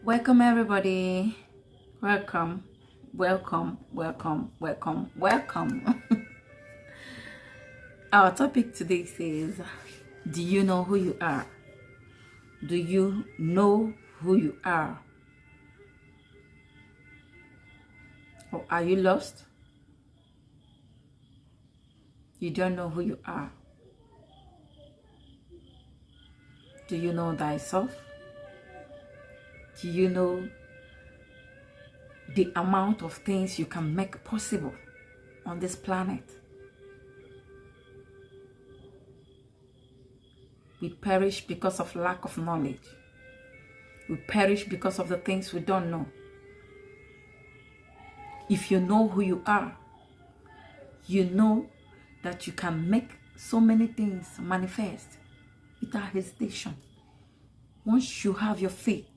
Welcome, everybody. Welcome, welcome. Our topic today says, do you know who you are? Do you know who you are? Or are you lost? You don't know who you are. Do you know thyself? Do you know the amount of things you can make possible on this planet? We perish because of lack of knowledge. We perish because of the things we don't know. If you know who you are, you know that you can make so many things manifest without hesitation. Once you have your faith,